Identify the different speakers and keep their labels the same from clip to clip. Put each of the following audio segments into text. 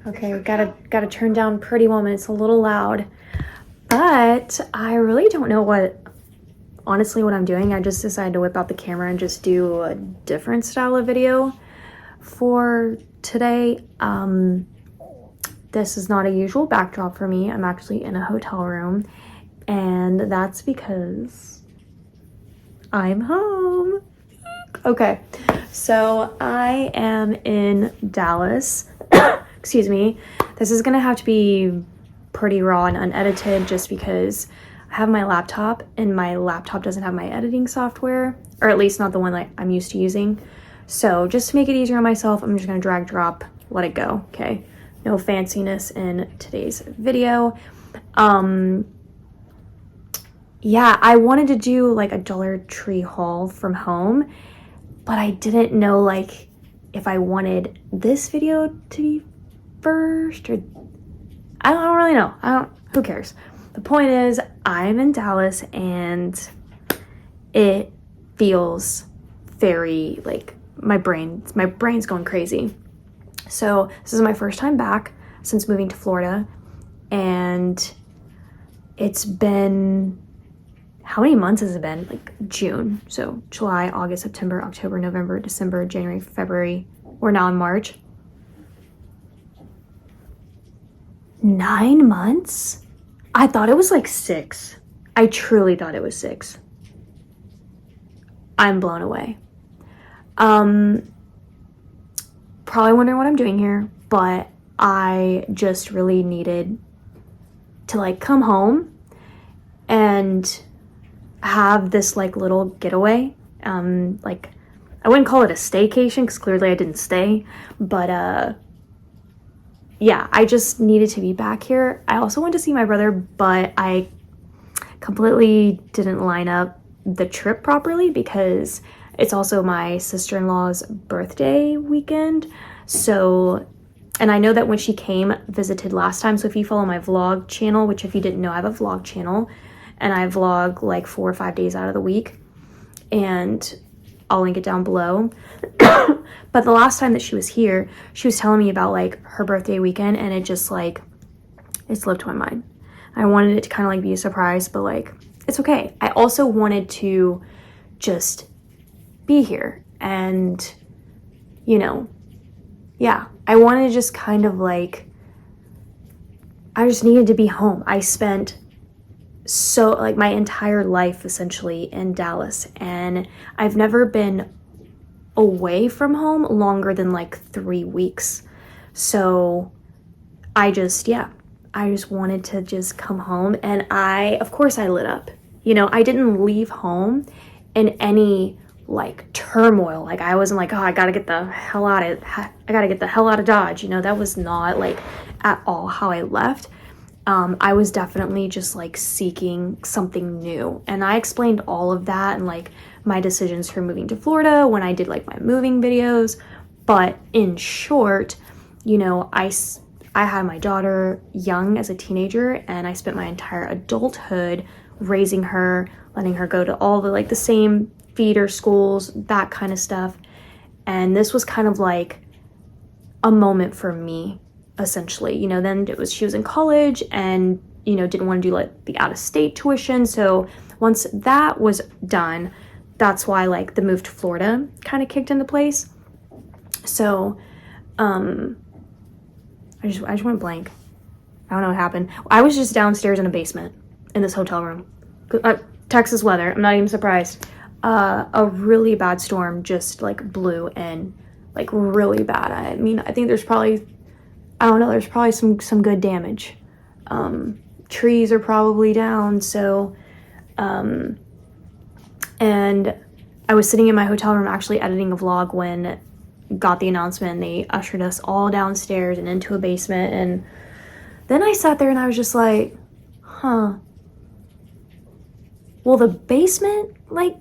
Speaker 1: Okay, gotta turn down Pretty Woman. It's a little loud. But I really don't know honestly what I'm doing. I just decided to whip out the camera and just do a different style of video for today. This is not a usual backdrop for me. I'm actually in a hotel room, and that's because I'm home. Okay, so I am in Dallas. Excuse me. This is gonna have to be pretty raw and unedited just because I have my laptop and my laptop doesn't have my editing software, or at least not the one that I'm used to using. So just to make it easier on myself, I'm just gonna drag, drop, let it go, okay? No fanciness in today's video. Yeah, I wanted to do like a Dollar Tree haul from home, but I didn't know like if I wanted this video to be first, or I don't really know. Who cares? The point is I'm in Dallas and it feels very like my brain's going crazy. So this is my first time back since moving to Florida, and it's been, how many months has it been? Like June. So July, August, September, October, November, December, January, February. We're now in March. 9 months? I thought it was like 6. I truly thought it was 6. I'm blown away. Probably wondering what I'm doing here, but I just really needed to like come home and have this like little getaway. Like I wouldn't call it a staycation because clearly I didn't stay, but yeah, I just needed to be back here. I also wanted to see my brother, but I completely didn't line up the trip properly because it's also my sister-in-law's birthday weekend. So, and I know that when she came, visited last time, so if you follow my vlog channel, which if you didn't know, I have a vlog channel, and I vlog like 4 or 5 days out of the week, and I'll link it down below. But the last time that she was here, she was telling me about like her birthday weekend, and it just like, it slipped my mind. I wanted it to kind of like be a surprise, but like, it's okay. I also wanted to just be here and, you know, yeah, I wanted to just kind of like, I just needed to be home. I spent so like my entire life essentially in Dallas, and I've never been away from home longer than like 3 weeks. So I just wanted to just come home, and of course I lit up. You know, I didn't leave home in any like turmoil. Like I wasn't like, oh, I gotta get the hell out of Dodge. You know, that was not like at all how I left. I was definitely just like seeking something new, and I explained all of that and like my decisions for moving to Florida when I did like my moving videos. But in short, you know, I had my daughter young as a teenager, and I spent my entire adulthood raising her, letting her go to all the like the same feeder schools, that kind of stuff. And this was kind of like a moment for me, essentially. You know, then she was in college and, you know, didn't want to do like the out-of-state tuition. So once that was done, that's why like the move to Florida kind of kicked into place. So I just went blank. I don't know what happened. I was just downstairs in a basement in this hotel room. Texas weather, I'm not even surprised. A really bad storm just like blew in, like really bad. I mean, I think there's probably, I don't know, there's probably some good damage. Trees are probably down. So, and I was sitting in my hotel room actually editing a vlog when got the announcement, and they ushered us all downstairs and into a basement. And then I sat there and I was just like, huh, will the basement like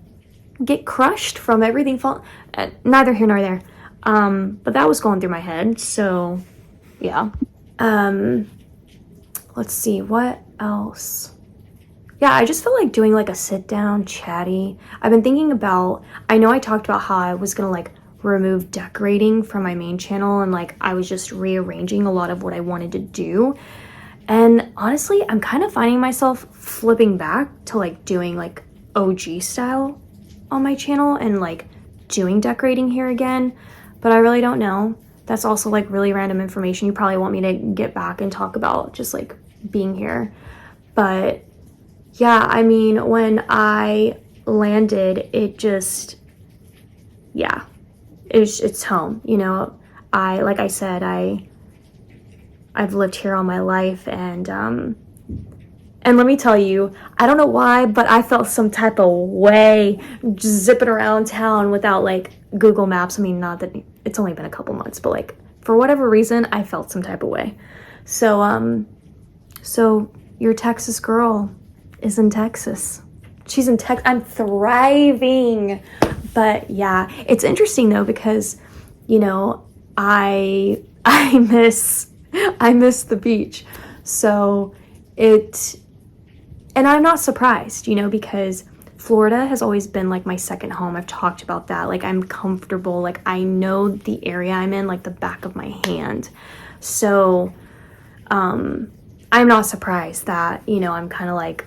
Speaker 1: get crushed from everything fall? Neither here nor there. But that was going through my head. So yeah. Let's see, what else? Yeah, I just feel like doing like a sit down chatty. I've been thinking about, I know I talked about how I was gonna like remove decorating from my main channel, and like I was just rearranging a lot of what I wanted to do. And honestly, I'm kind of finding myself flipping back to like doing like OG style on my channel and like doing decorating here again, but I really don't know. That's also like really random information you probably want me to get back and talk about, just like being here. But yeah, I mean, when I landed, it just, yeah, it's home, you know. Like I said, I've lived here all my life, and let me tell you, I don't know why, but I felt some type of way just zipping around town without like Google Maps. I mean, not that it's only been a couple months, but like for whatever reason, I felt some type of way. So so your Texas girl is in Texas. She's in Texas. I'm thriving. But yeah, it's interesting though, because you know, I miss the beach. So and I'm not surprised, you know, because Florida has always been like my second home. I've talked about that. Like I'm comfortable. Like I know the area I'm in like the back of my hand. So I'm not surprised that, you know, I'm kind of like,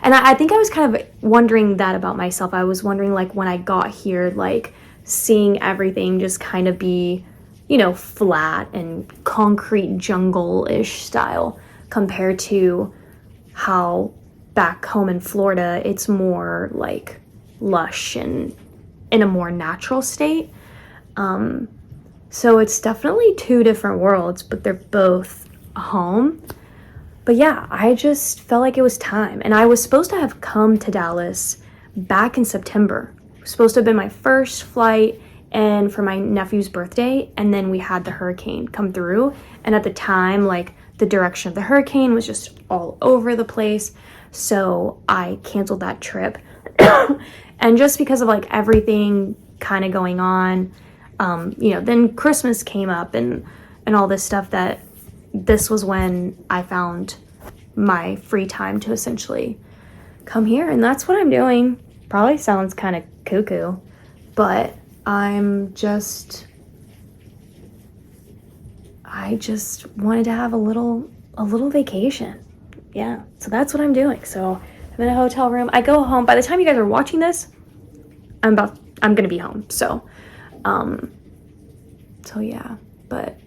Speaker 1: and I think I was kind of wondering that about myself. I was wondering like when I got here, like seeing everything just kind of be, you know, flat and concrete jungle-ish style, compared to how back home in Florida, it's more like lush and in a more natural state. So it's definitely two different worlds, but they're both home. But yeah, I just felt like it was time. And I was supposed to have come to Dallas back in September. It was supposed to have been my first flight and for my nephew's birthday, and then we had the hurricane come through. And at the time, like the direction of the hurricane was just all over the place, so I canceled that trip. And just because of like everything kind of going on, you know, then Christmas came up and all this stuff, that this was when I found my free time to essentially come here, and that's what I'm doing. Probably sounds kind of cuckoo, but I just wanted to have a little vacation. Yeah, so that's what I'm doing. So I'm in a hotel room. I go home. By the time you guys are watching this, I'm gonna be home. So yeah, but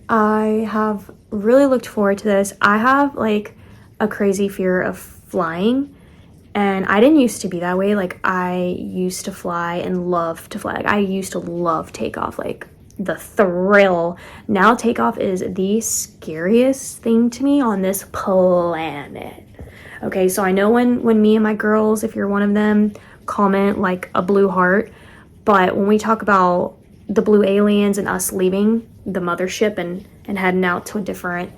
Speaker 1: I have really looked forward to this. I have like a crazy fear of flying, and I didn't used to be that way. Like I used to fly and love to fly. Like I used to love takeoff, like the thrill. Now takeoff is the scariest thing to me on this planet. Okay, so I know when me and my girls, if you're one of them, comment like a blue heart, but when we talk about the blue aliens and us leaving the mothership and heading out to a different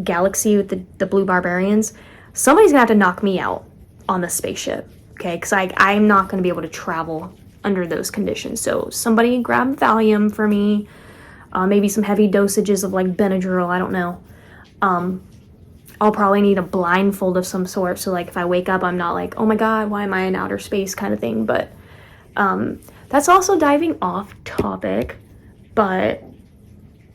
Speaker 1: galaxy with the blue barbarians, somebody's gonna have to knock me out on the spaceship, okay? Because I'm not gonna be able to travel under those conditions. So somebody grab Valium for me, maybe some heavy dosages of like Benadryl, I don't know. I'll probably need a blindfold of some sort, so like if I wake up, I'm not like, oh my god, why am I in outer space kind of thing. But that's also diving off topic, but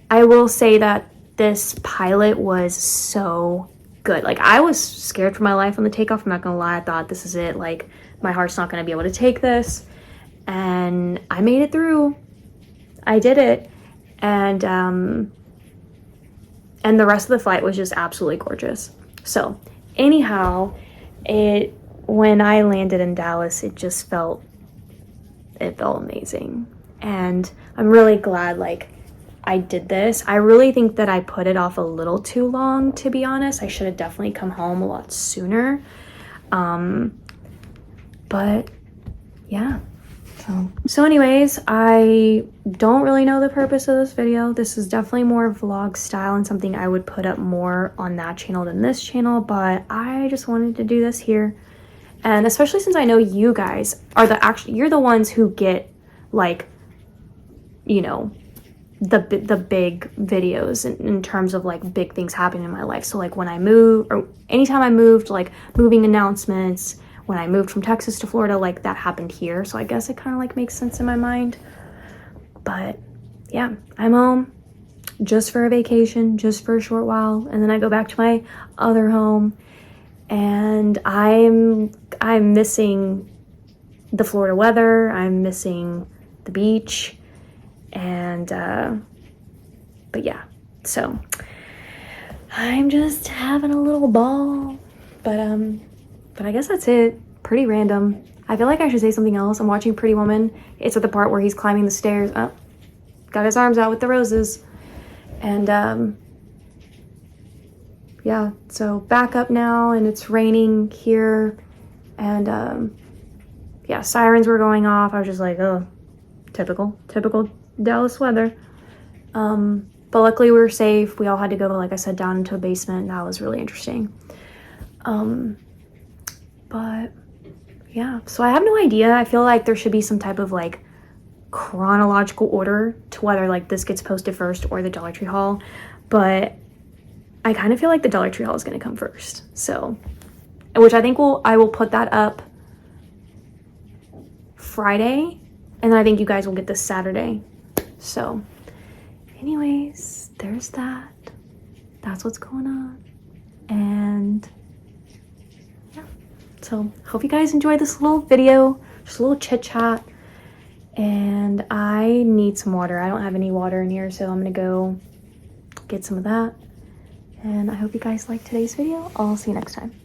Speaker 1: I will say that this pilot was so good. Like I was scared for my life on the takeoff, I'm not gonna lie. I thought, this is it, like my heart's not gonna be able to take this, and I made it through. I did it, and the rest of the flight was just absolutely gorgeous. So anyhow, when I landed in Dallas, it felt amazing, and I'm really glad like I did this. I really think that I put it off a little too long, to be honest. I should have definitely come home a lot sooner. But yeah. So anyways, I don't really know the purpose of this video. This is definitely more vlog style and something I would put up more on that channel than this channel, but I just wanted to do this here. And especially since I know you guys are you're the ones who get like, you know, the big videos in terms of like big things happening in my life. So like when I move, or anytime I moved, like moving announcements, when I moved from Texas to Florida, like that happened here. So I guess it kind of like makes sense in my mind. But yeah, I'm home just for a vacation, just for a short while, and then I go back to my other home, and I'm missing the Florida weather. I'm missing the beach, and but yeah, so I'm just having a little ball. But I guess that's it. Pretty random. I feel like I should say something else. I'm watching Pretty Woman. It's at the part where he's climbing the stairs. Oh, got his arms out with the roses. And yeah, so back up now, and it's raining here, and yeah, sirens were going off. I was just like, oh, typical Dallas weather. But luckily we were safe. We all had to go, like I said, down into a basement. That was really interesting. But yeah, so I have no idea. I feel like there should be some type of like chronological order to whether like this gets posted first or the Dollar Tree haul, but I kind of feel like the Dollar Tree haul is going to come first. So, which I think I will put that up Friday, and then I think you guys will get this Saturday. So anyways, there's that. That's what's going on. And yeah, so hope you guys enjoyed this little video, just a little chit chat. And I need some water. I don't have any water in here, so I'm gonna go get some of that. And I hope you guys liked today's video. I'll see you next time.